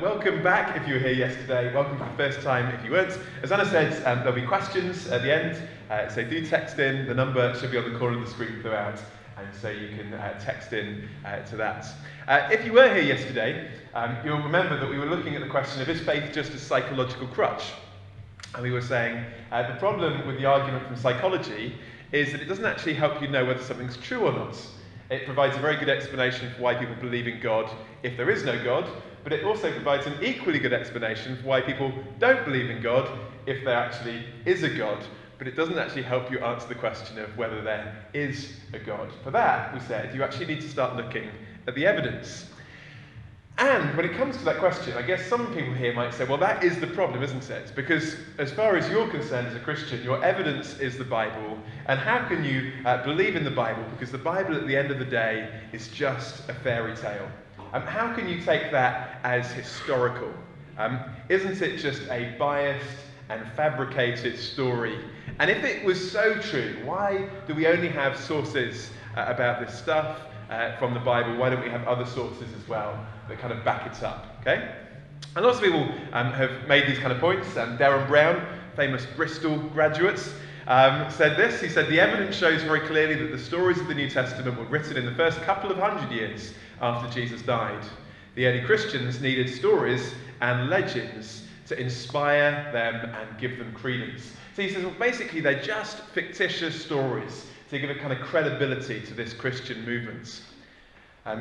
Welcome back if you were here yesterday. Welcome for the first time if you weren't. As Anna said, there'll be questions at the end, so do text in. The number should be on the corner of the screen throughout, and so you can text in to that. If you were here yesterday, you'll remember that we were looking at the question of is faith just a psychological crutch? And we were saying the problem with the argument from psychology is that it doesn't actually help you know whether something's true or not. It provides a very good explanation for why people believe in God if there is no God, but it also provides an equally good explanation for why people don't believe in God if there actually is a God. But it doesn't actually help you answer the question of whether there is a God. For that, we said, you actually need to start looking at the evidence. And when it comes to that question, I guess some people here might say, well, that is the problem, isn't it? Because as far as you're concerned as a Christian, your evidence is the Bible. And how can you believe in the Bible? Because the Bible, at the end of the day, is just a fairy tale. How can you take that as historical? Isn't it just a biased and fabricated story? And if it was so true, why do we only have sources about this stuff from the Bible? Why don't we have other sources as well that kind of back it up? Okay? And lots of people have made these kind of points. Darren Brown, famous Bristol graduate, said this. He said, the evidence shows very clearly that the stories of the New Testament were written in the first couple of 100 years after Jesus died. The early Christians needed stories and legends to inspire them and give them credence. So he says, well, basically they're just fictitious stories to give a kind of credibility to this Christian movement.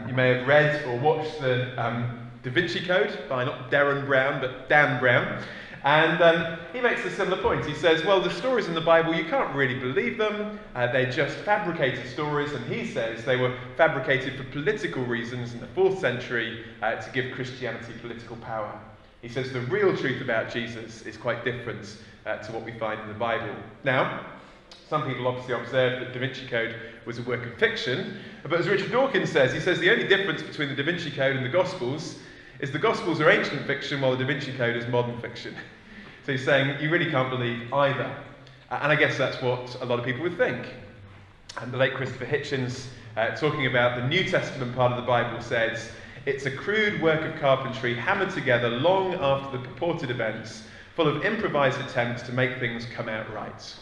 You may have read or watched the Da Vinci Code by not Darren Brown, but Dan Brown. And he makes a similar point. He says, well, the stories in the Bible, you can't really believe them. They're just fabricated stories. And he says they were fabricated for political reasons in the 4th century to give Christianity political power. He says the real truth about Jesus is quite different to what we find in the Bible. Now, some people obviously observe that Da Vinci Code was a work of fiction, but as Richard Dawkins says, he says the only difference between the Da Vinci Code and the Gospels is the Gospels are ancient fiction while the Da Vinci Code is modern fiction. So he's saying you really can't believe either. And I guess that's what a lot of people would think. And the late Christopher Hitchens, talking about the New Testament part of the Bible, says, it's a crude work of carpentry hammered together long after the purported events, full of improvised attempts to make things come out right.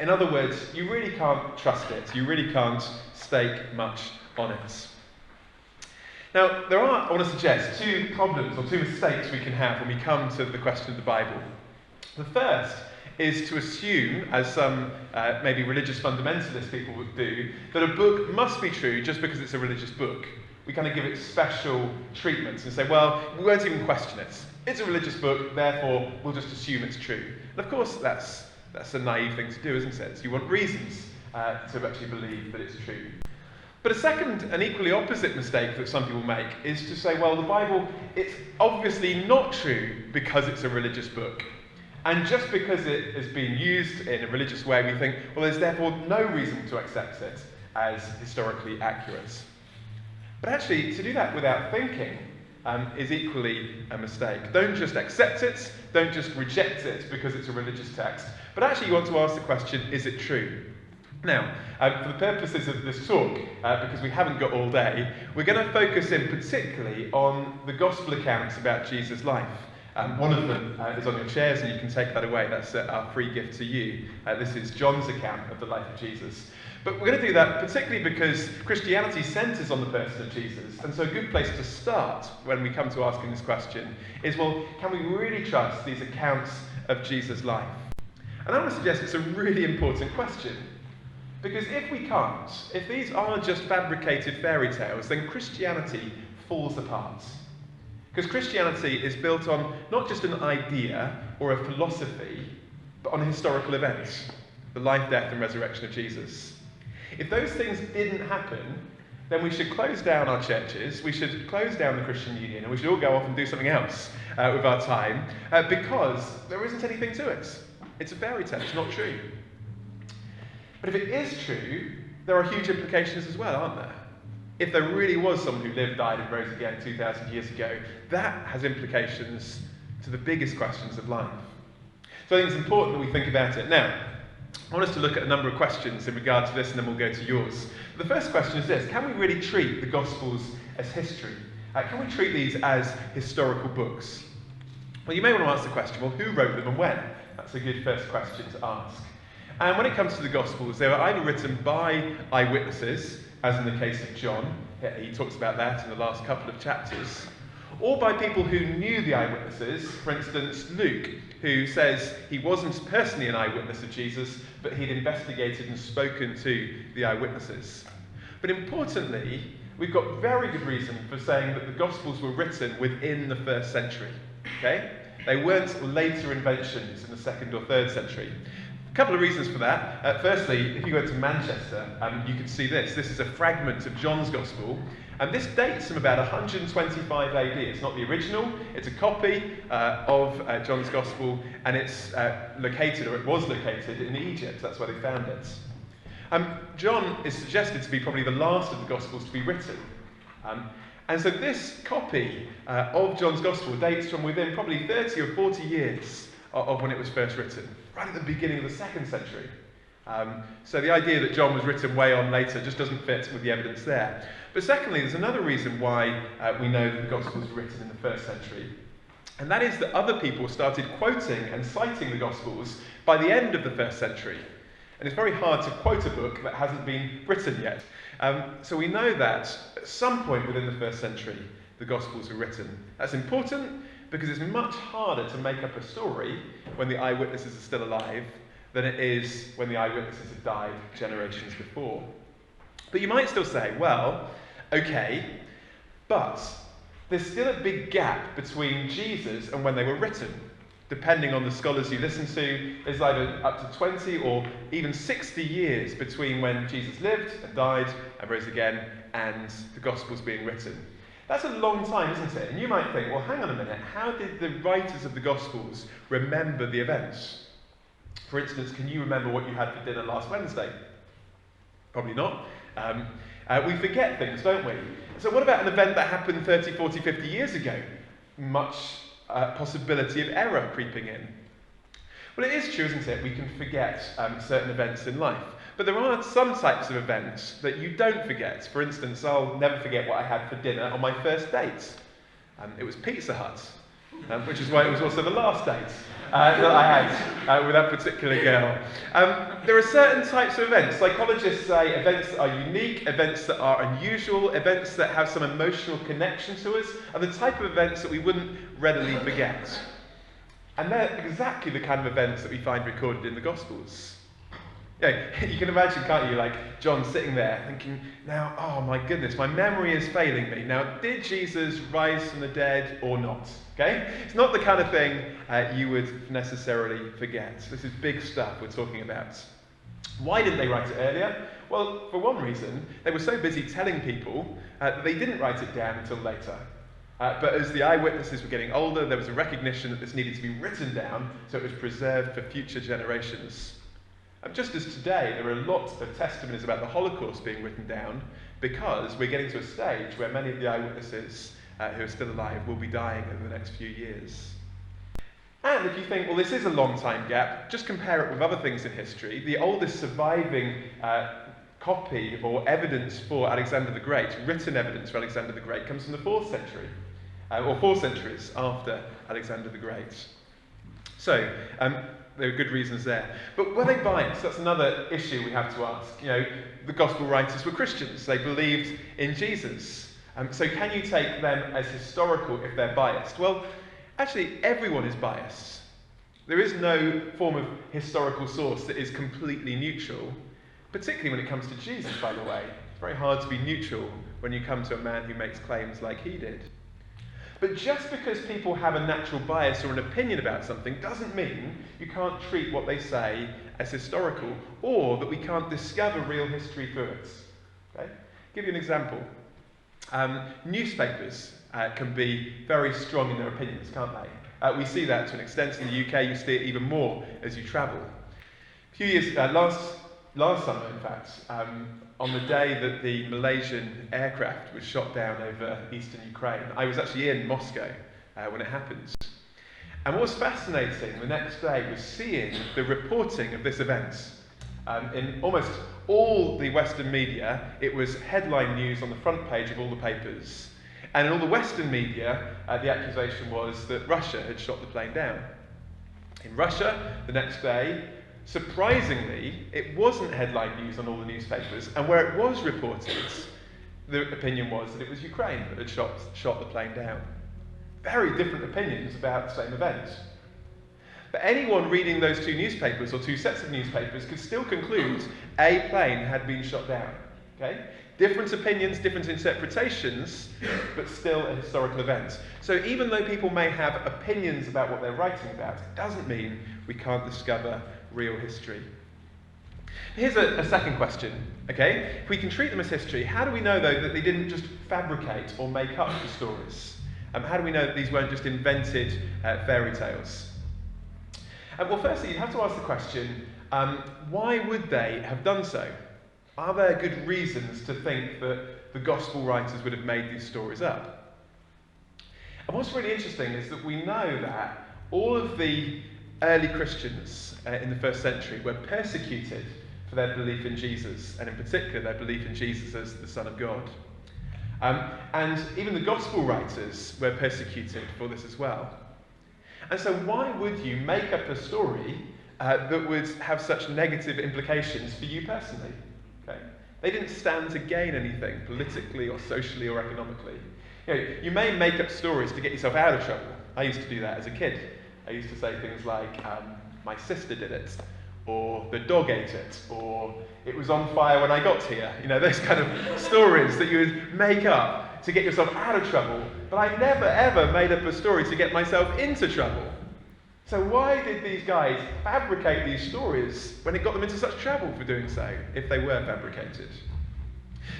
In other words, you really can't trust it. You really can't stake much on it. Now, there are, I want to suggest, two problems or two mistakes we can have when we come to the question of the Bible. The first is to assume, as some maybe religious fundamentalist people would do, that a book must be true just because it's a religious book. We kind of give it special treatments and say, well, we won't even question it. It's a religious book, therefore we'll just assume it's true. And of course, that's a naive thing to do, isn't it? So you want reasons to actually believe that it's true. But a second and equally opposite mistake that some people make is to say, well, the Bible, it's obviously not true because it's a religious book. And just because it is being used in a religious way, we think, well, there's therefore no reason to accept it as historically accurate. But actually, to do that without thinking is equally a mistake. Don't just accept it, don't just reject it because it's a religious text, but actually you want to ask the question, is it true? Now, for the purposes of this talk, because we haven't got all day, we're going to focus in particularly on the gospel accounts about Jesus' life. One of them is on your chairs and you can take that away. That's our free gift to you. This is John's account of the life of Jesus. But we're going to do that particularly because Christianity centres on the person of Jesus. And so a good place to start when we come to asking this question is, well, can we really trust these accounts of Jesus' life? And I want to suggest it's a really important question. Because if we can't, if these are just fabricated fairy tales, then Christianity falls apart. Because Christianity is built on not just an idea or a philosophy, but on historical events. The life, death, and resurrection of Jesus. If those things didn't happen, then we should close down our churches, we should close down the Christian Union, and we should all go off and do something else with our time, because there isn't anything to it. It's a fairy tale, it's not true. But if it is true, there are huge implications as well, aren't there? If there really was someone who lived, died, and rose again 2,000 years ago, that has implications to the biggest questions of life. So I think it's important that we think about it. Now, I want us to look at a number of questions in regard to this, and then we'll go to yours. The first question is this: can we really treat the Gospels as history? can we treat these as historical books? Well, you may want to ask the question, well, who wrote them and when? That's a good first question to ask. And when it comes to the Gospels, they were either written by eyewitnesses, as in the case of John, he talks about that in the last couple of chapters, or by people who knew the eyewitnesses, for instance, Luke, who says he wasn't personally an eyewitness of Jesus, but he'd investigated and spoken to the eyewitnesses. But importantly, we've got very good reason for saying that the Gospels were written within the first century. Okay? They weren't later inventions in the 2nd or 3rd century. A couple of reasons for that. Firstly, if you go to Manchester, you can see this. This is a fragment of John's Gospel, and this dates from about 125 AD. It's not the original, it's a copy of John's Gospel, and it's located, or it was located, in Egypt. That's where they found it. John is suggested to be probably the last of the Gospels to be written. And so this copy of John's Gospel dates from within probably 30 or 40 years of when it was first written, right at the beginning of the 2nd century. So the idea that John was written way on later just doesn't fit with the evidence there. But secondly, there's another reason why we know that the Gospels were written in the 1st century. And that is that other people started quoting and citing the Gospels by the end of the 1st century. And it's very hard to quote a book that hasn't been written yet. So we know that at some point within the 1st century, the Gospels were written. That's important because it's much harder to make up a story when the eyewitnesses are still alive than it is when the eyewitnesses have died generations before. But you might still say, well, okay, but there's still a big gap between Jesus and when they were written. Depending on the scholars you listen to, there's either up to 20 or even 60 years between when Jesus lived and died and rose again and the Gospels being written. That's a long time, isn't it? And you might think, well, hang on a minute, how did the writers of the Gospels remember the events? For instance, can you remember what you had for dinner last Wednesday? Probably not. We forget things, don't we? So what about an event that happened 30, 40, 50 years ago? Much possibility of error creeping in. Well, it is true, isn't it? We can forget certain events in life. But there are some types of events that you don't forget. For instance, I'll never forget what I had for dinner on my first date. It was Pizza Hut, which is why it was also the last date that I had with that particular girl. There are certain types of events. Psychologists say events that are unique, events that are unusual, events that have some emotional connection to us, are the type of events that we wouldn't readily forget. And they're exactly the kind of events that we find recorded in the Gospels. You can imagine, can't you, like John sitting there thinking, now, oh my goodness, my memory is failing me. Now, did Jesus rise from the dead or not? Okay? It's not the kind of thing you would necessarily forget. This is big stuff we're talking about. Why didn't they write it earlier? Well, for one reason, they were so busy telling people that they didn't write it down until later. But as the eyewitnesses were getting older, there was a recognition that this needed to be written down so it was preserved for future generations. Just as today, there are lots of testimonies about the Holocaust being written down because we're getting to a stage where many of the eyewitnesses who are still alive will be dying over the next few years. And if you think, well, this is a long time gap, just compare it with other things in history. The oldest surviving copy or evidence for Alexander the Great, written evidence for Alexander the Great, comes from the 4th century, or 4 centuries after Alexander the Great. So, there are good reasons there. But were they biased? That's another issue we have to ask. The Gospel writers were Christians. They believed in Jesus. So can you take them as historical if they're biased? Well, actually, everyone is biased. There is no form of historical source that is completely neutral, particularly when it comes to Jesus, by the way. It's very hard to be neutral when you come to a man who makes claims like he did. But just because people have a natural bias or an opinion about something doesn't mean you can't treat what they say as historical, or that we can't discover real history through it. Okay? Give you an example. Newspapers can be very strong in their opinions, can't they? We see that to an extent in the UK. You see it even more as you travel. A few years, last summer, in fact, on the day that the Malaysian aircraft was shot down over eastern Ukraine, I was actually in Moscow when it happened. And what was fascinating the next day was seeing the reporting of this event. In almost all the Western media, it was headline news on the front page of all the papers. And in all the Western media, the accusation was that Russia had shot the plane down. In Russia, the next day, surprisingly, it wasn't headline news on all the newspapers, and where it was reported, the opinion was that it was Ukraine that had shot the plane down. Very different opinions about the same event. But anyone reading those two newspapers, or two sets of newspapers, could still conclude a plane had been shot down. Okay? Different opinions, different interpretations, but still a historical event. So even though people may have opinions about what they're writing about, it doesn't mean we can't discover real history. Here's a second question, okay? If we can treat them as history, how do we know, though, that they didn't just fabricate or make up the stories? How do we know that these weren't just invented fairy tales? Well, firstly, you have to ask the question, why would they have done so? Are there good reasons to think that the gospel writers would have made these stories up? And what's really interesting is that we know that all of the early Christians in the first century were persecuted for their belief in Jesus, and in particular their belief in Jesus as the Son of God. And even the gospel writers were persecuted for this as well. And so why would you make up a story that would have such negative implications for you personally? Okay? They didn't stand to gain anything politically or socially or economically. You may make up stories to get yourself out of trouble. I used to do that as a kid. I used to say things like, my sister did it, or the dog ate it, or it was on fire when I got here. Those kind of stories that you would make up to get yourself out of trouble. But I never ever made up a story to get myself into trouble. So why did these guys fabricate these stories when it got them into such trouble for doing so, if they were fabricated?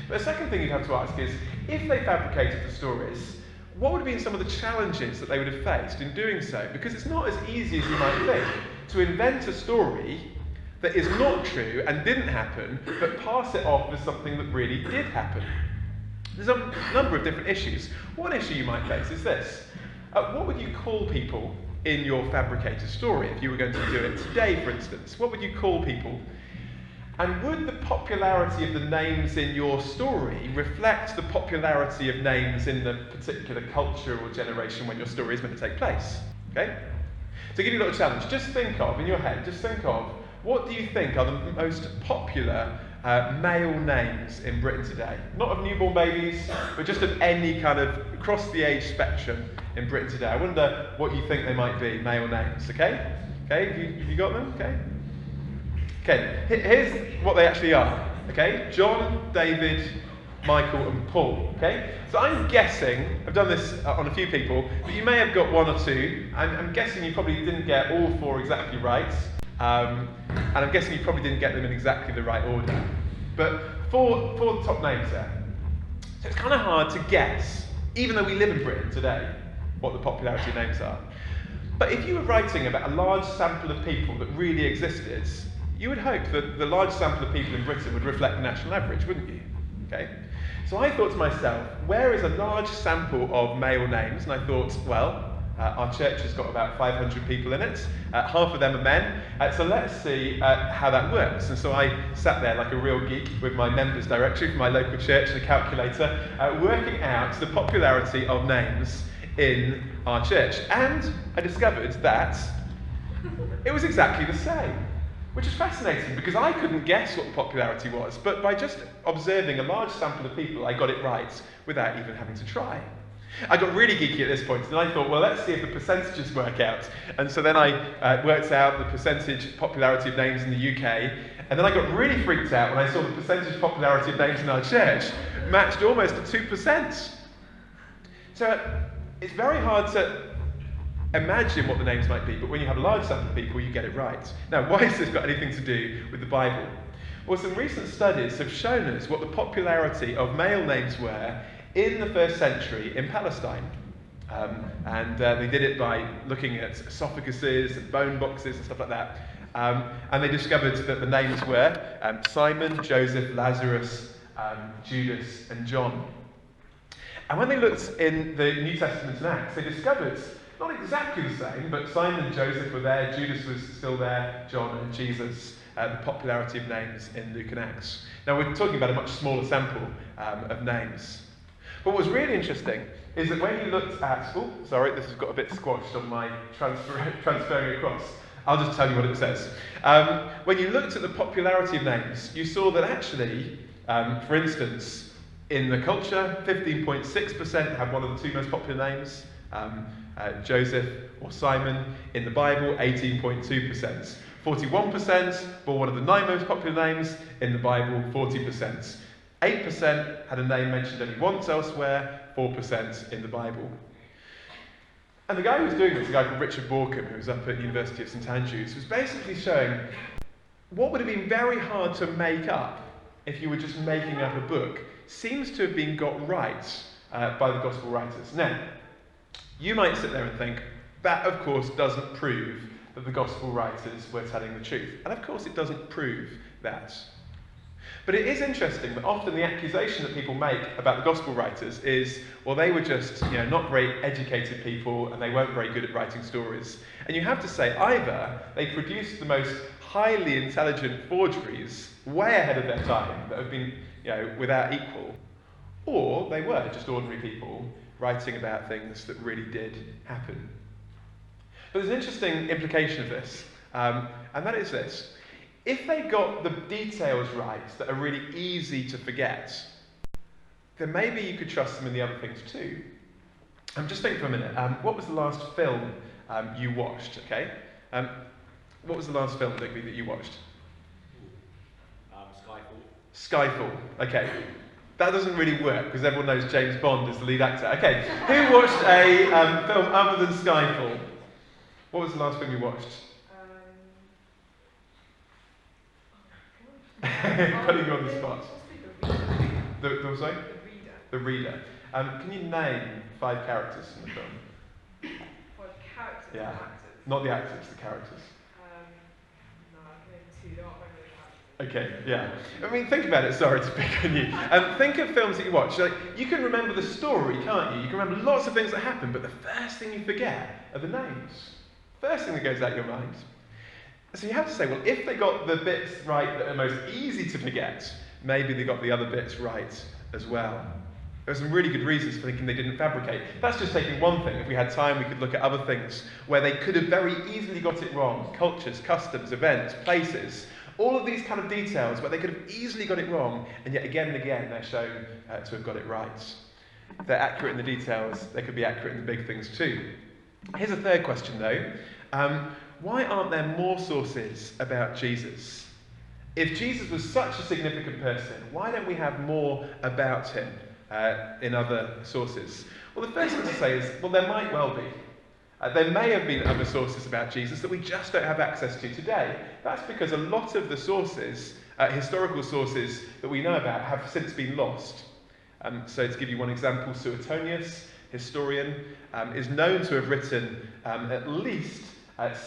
But the second thing you'd have to ask is, if they fabricated the stories, what would have been some of the challenges that they would have faced in doing so? Because it's not as easy as you might think to invent a story that is not true and didn't happen, but pass it off as something that really did happen. There's a number of different issues. One issue you might face is this. What would you call people in your fabricated story if you were going to do it today, for instance? What would you call people? And would the popularity of the names in your story reflect the popularity of names in the particular culture or generation when your story is meant to take place? Okay? To give you a little challenge, just think of, in your head, what do you think are the most popular male names in Britain today? Not of newborn babies, but just of any kind of across the age spectrum in Britain today. I wonder what you think they might be, male names, okay? Okay, have you got them? Okay, here's what they actually are, okay? John, David, Michael and Paul, okay? So I'm guessing, I've done this on a few people, but you may have got one or two. I'm guessing you probably didn't get all four exactly right. And I'm guessing you probably didn't get them in exactly the right order. But four top names there. So it's kind of hard to guess, even though we live in Britain today, what the popularity of names are. But if you were writing about a large sample of people that really existed, you would hope that the large sample of people in Britain would reflect the national average, wouldn't you? Okay? So I thought to myself, where is a large sample of male names? And I thought, well, our church has got about 500 people in it. Half of them are men. So let's see how that works. And so I sat there like a real geek with my members directory from my local church and a calculator, working out the popularity of names in our church. And I discovered that it was exactly the same, which is fascinating because I couldn't guess what the popularity was. But by just observing a large sample of people, I got it right without even having to try. I got really geeky at this point, and I thought, well, let's see if the percentages work out. And so then I worked out the percentage popularity of names in the UK, and then I got really freaked out when I saw the percentage popularity of names in our church matched almost to 2%. So it's very hard to imagine what the names might be, but when you have a large sample of people, you get it right. Now, why has this got anything to do with the Bible? Well, some recent studies have shown us what the popularity of male names were in the first century in Palestine. They did it by looking at esophaguses and bone boxes and stuff like that. And they discovered that the names were Simon, Joseph, Lazarus, Judas, and John. And when they looked in the New Testament and Acts, they discovered not exactly the same, but Simon and Joseph were there, Judas was still there, John and Jesus, the popularity of names in Luke and Acts. Now we're talking about a much smaller sample of names. What was really interesting is that when you looked at, oh, sorry, this has got a bit squashed on my transferring across. I'll just tell you what it says. When you looked at the popularity of names, you saw that actually, for instance, in the culture, 15.6% have one of the two most popular names, Joseph or Simon. In the Bible, 18.2%. 41% bore one of the 9 most popular names. In the Bible, 40%. 8% had a name mentioned only once elsewhere, 4% in the Bible. And the guy who was doing this, a guy called Richard Borkham, who was up at the University of St Andrews, was basically showing what would have been very hard to make up if you were just making up a book seems to have been got right by the Gospel writers. Now, you might sit there and think, that of course doesn't prove that the Gospel writers were telling the truth. And of course it doesn't prove that. But it is interesting that often the accusation that people make about the Gospel writers is, well, they were just, not very educated people and they weren't very good at writing stories. And you have to say, either they produced the most highly intelligent forgeries way ahead of their time that have been, without equal, or they were just ordinary people writing about things that really did happen. But there's an interesting implication of this, and that is this. If they got the details right that are really easy to forget, then maybe you could trust them in the other things too. Just think for a minute. What was the last film you watched? Okay. What was the last film, Digby, that you watched? Skyfall. Okay. That doesn't really work because everyone knows James Bond is the lead actor. Okay. Who watched a film other than Skyfall? What was the last film you watched? Putting you on the spot. Sorry? The Reader. Can you name 5 characters in the film? 5 characters? Yeah. Not actors? Not the actors, the characters. No, I can name 2. There aren't very many characters. Okay, yeah. I mean, think about it. Sorry to pick on you. Think of films that you watch. You can remember the story, can't you? You can remember lots of things that happen, but the first thing you forget are the names. First thing that goes out of your mind. So you have to say, well, if they got the bits right that are most easy to forget, maybe they got the other bits right as well. There are some really good reasons for thinking they didn't fabricate. That's just taking one thing. If we had time, we could look at other things where they could have very easily got it wrong. Cultures, customs, events, places. All of these kind of details where they could have easily got it wrong, and yet again and again they're shown to have got it right. If they're accurate in the details, they could be accurate in the big things too. Here's a third question though. Why aren't there more sources about Jesus? If Jesus was such a significant person, why don't we have more about him in other sources? Well, the first thing to say is, well, there might well be. There may have been other sources about Jesus that we just don't have access to today. That's because a lot of the sources, historical sources that we know about, have since been lost. So to give you one example, Suetonius, historian, is known to have written at least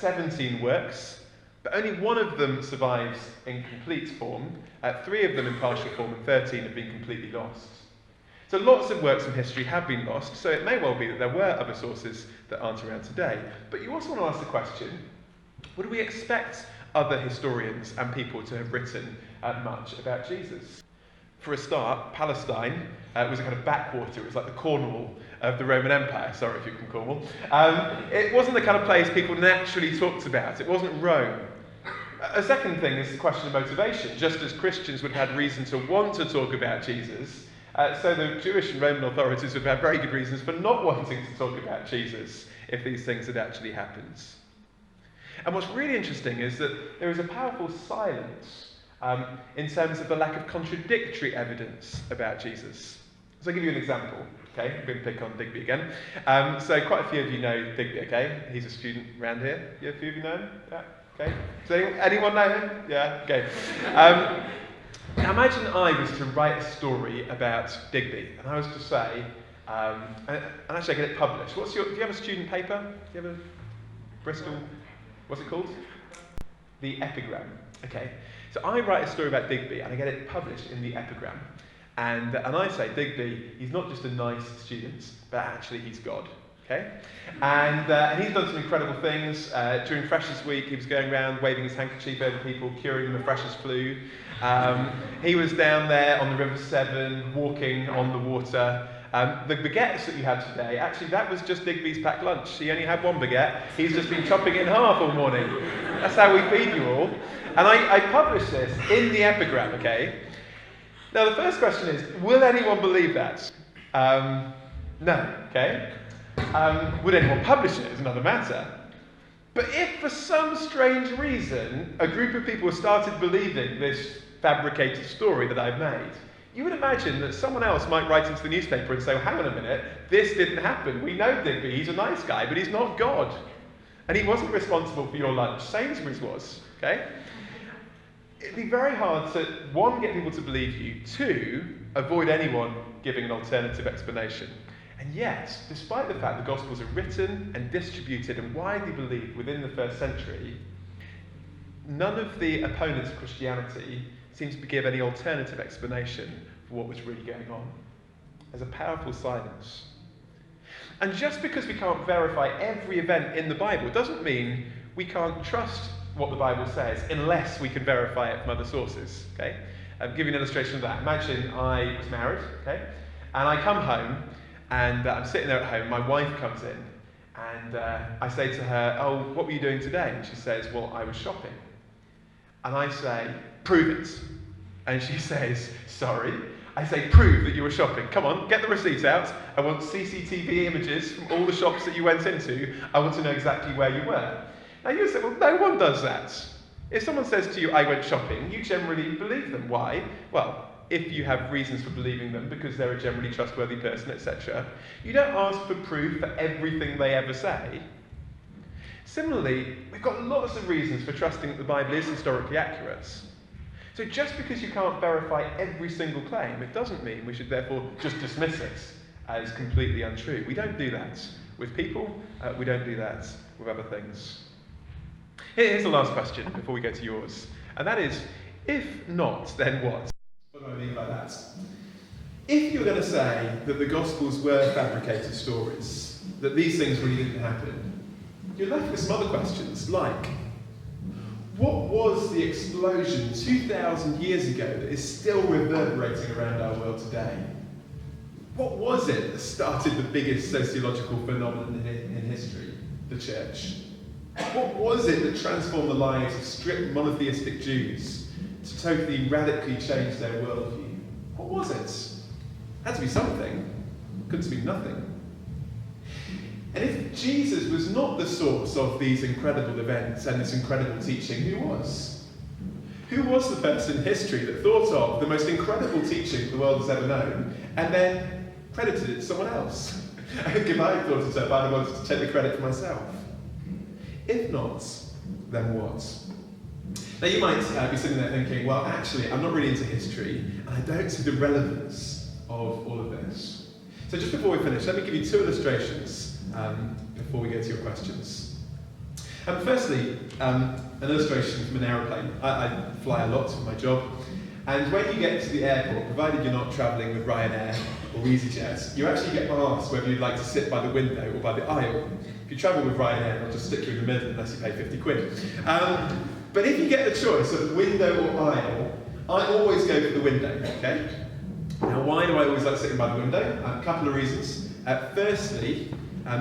17 works, but only one of them survives in complete form, 3 of them in partial form, and 13 have been completely lost. So lots of works in history have been lost, so it may well be that there were other sources that aren't around today. But you also want to ask the question, would we expect other historians and people to have written much about Jesus? For a start, Palestine was a kind of backwater. It was like the Cornwall of the Roman Empire. Sorry if you're from Cornwall. It wasn't the kind of place people naturally talked about. It wasn't Rome. A second thing is the question of motivation. Just as Christians would have had reason to want to talk about Jesus, so the Jewish and Roman authorities would have had very good reasons for not wanting to talk about Jesus if these things had actually happened. And what's really interesting is that there is a powerful silence in terms of the lack of contradictory evidence about Jesus. So I'll give you an example. Okay, I'm going to pick on Digby again. So quite a few of you know Digby, okay? He's a student around here. Yeah, a few of you know him? Yeah, okay. Does anyone know him? Yeah, okay. Now imagine I was to write a story about Digby, and I was to say, and actually I get it published. Do you have a student paper? Do you have a Bristol, what's it called? The Epigram. Okay. So I write a story about Digby, and I get it published in the Epigram. And I say, Digby, he's not just a nice student, but actually he's God. Okay? And he's done some incredible things. During Freshers Week, he was going around waving his handkerchief over people, curing them of Freshers flu. He was down there on the River Severn, walking on the water. The baguettes that you had today, actually that was just Digby's packed lunch. He only had one baguette. He's just been chopping it in half all morning. That's how we feed you all. And I published this in the epigram, okay? Now the first question is, will anyone believe that? No, okay? Would anyone publish it is another matter. But if for some strange reason a group of people started believing this fabricated story that I've made, you would imagine that someone else might write into the newspaper and say, well, hang on a minute, this didn't happen. We know Digby, he's a nice guy, but he's not God. And he wasn't responsible for your lunch. Sainsbury's was, okay? It'd be very hard to, one, get people to believe you, two, avoid anyone giving an alternative explanation. And yet, despite the fact the Gospels are written and distributed and widely believed within the first century, none of the opponents of Christianity seems to give any alternative explanation for what was really going on. There's a powerful silence. And just because we can't verify every event in the Bible doesn't mean we can't trust what the Bible says unless we can verify it from other sources. Okay? I'll give you an illustration of that. Imagine I was married, okay? And I come home and I'm sitting there at home, my wife comes in and I say to her, oh, what were you doing today? And she says, well, I was shopping. And I say, prove it. And she says, sorry. I say, prove that you were shopping. Come on, get the receipt out. I want CCTV images from all the shops that you went into. I want to know exactly where you were. Now you say, well, no one does that. If someone says to you, I went shopping, you generally believe them. Why? Well, if you have reasons for believing them because they're a generally trustworthy person, etc. You don't ask for proof for everything they ever say. Similarly, we've got lots of reasons for trusting that the Bible is historically accurate. So just because you can't verify every single claim, it doesn't mean we should therefore just dismiss it as completely untrue. We don't do that with people, we don't do that with other things. Here's the last question before we go to yours, and that is, if not, then what? What do I mean by that? If you're going to say that the Gospels were fabricated stories, that these things really didn't happen, you're left with some other questions, like, what was the explosion 2,000 years ago that is still reverberating around our world today? What was it that started the biggest sociological phenomenon in history? The church. What was it that transformed the lives of strict monotheistic Jews to totally radically change their worldview? What was it? Had to be something. Couldn't be nothing. And if Jesus was not the source of these incredible events and this incredible teaching, who was? Who was the person in history that thought of the most incredible teaching the world has ever known and then credited it to someone else? I think if I thought it up, I'd have wanted to take the credit for myself. If not, then what? Now you might be sitting there thinking, well, actually, I'm not really into history, and I don't see the relevance of all of this. So just before we finish, let me give you two illustrations before we go to your questions. Firstly, an illustration from an aeroplane. I fly a lot for my job, and when you get to the airport, provided you're not travelling with Ryanair or EasyJet, you actually get asked whether you'd like to sit by the window or by the aisle. If you travel with Ryanair, they'll just stick you in the middle unless you pay 50 quid. But if you get the choice of window or aisle, I always go for the window, okay? Now, why do I always like sitting by the window? A couple of reasons. Firstly,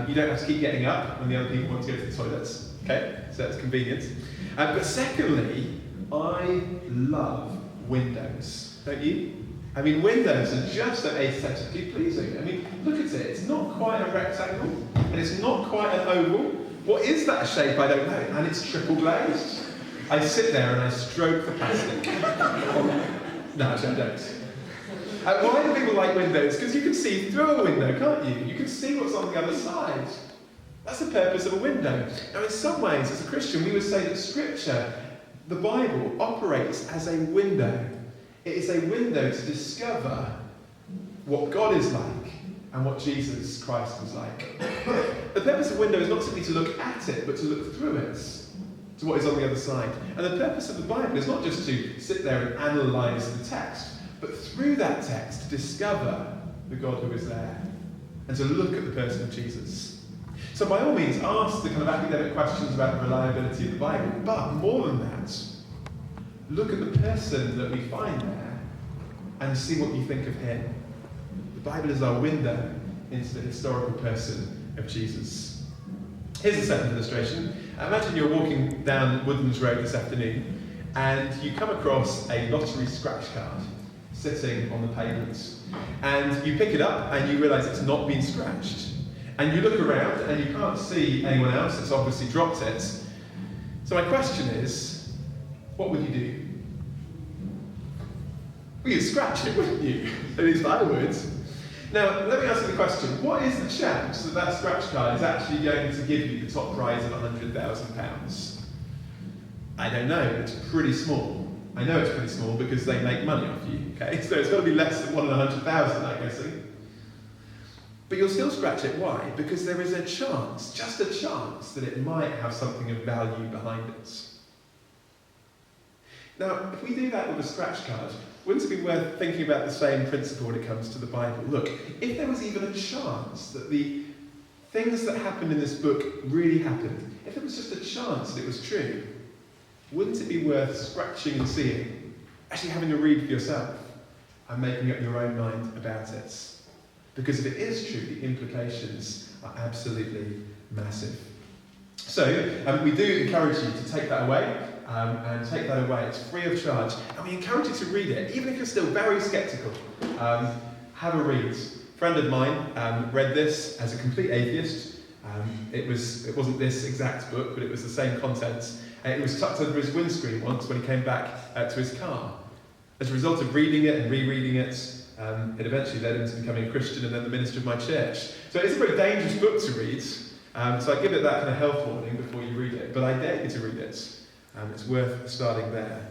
you don't have to keep getting up when the other people want to go to the toilets, okay? So that's convenient. But secondly, I love windows, don't you? I mean, windows are just so aesthetically pleasing. I mean, look at it. It's not quite a rectangle, and it's not quite an oval. What is that shape? I don't know. And it's triple glazed. I sit there and I stroke the plastic. No, actually I don't. Why do people like windows? Because you can see through a window, can't you? You can see what's on the other side. That's the purpose of a window. Now, in some ways, as a Christian, we would say that Scripture, the Bible, operates as a window. It is a window to discover what God is like and what Jesus Christ was like. The purpose of a window is not simply to look at it, but to look through it, to what is on the other side. And the purpose of the Bible is not just to sit there and analyse the text, but through that text to discover the God who is there and to look at the person of Jesus. So by all means, ask the kind of academic questions about the reliability of the Bible, but more than that, look at the person that we find there and see what you think of him. The Bible is our window into the historical person of Jesus. Here's a second illustration. Imagine you're walking down Woodlands Road this afternoon and you come across a lottery scratch card sitting on the pavement. And you pick it up and you realise it's not been scratched. And you look around and you can't see anyone else that's obviously dropped it. So my question is, what would you do? Well, you'd scratch it, wouldn't you? At least I would. Now, let me ask you the question, what is the chance that that scratch card is actually going to give you the top prize of £100,000? I don't know, it's pretty small. I know it's pretty small because they make money off you, okay? So it's got to be less than 1 in 100,000, I'm guessing. But you'll still scratch it, why? Because there is a chance, just a chance, that it might have something of value behind it. Now, if we do that with a scratch card, wouldn't it be worth thinking about the same principle when it comes to the Bible? Look, if there was even a chance that the things that happened in this book really happened, if there was just a chance that it was true, wouldn't it be worth scratching and seeing, actually having a read for yourself, and making up your own mind about it? Because if it is true, the implications are absolutely massive. So, we do encourage you to take that away, and take that away. It's free of charge. And we encourage you to read it, even if you're still very sceptical. Have a read. A friend of mine read this as a complete atheist. It wasn't this exact book, but it was the same contents. It was tucked under his windscreen once when he came back to his car. As a result of reading it and rereading it, it eventually led him to becoming a Christian and then the minister of my church. So it's a very dangerous book to read. So I give it that kind of health warning before you read it. But I dare you to read it. It's worth starting there.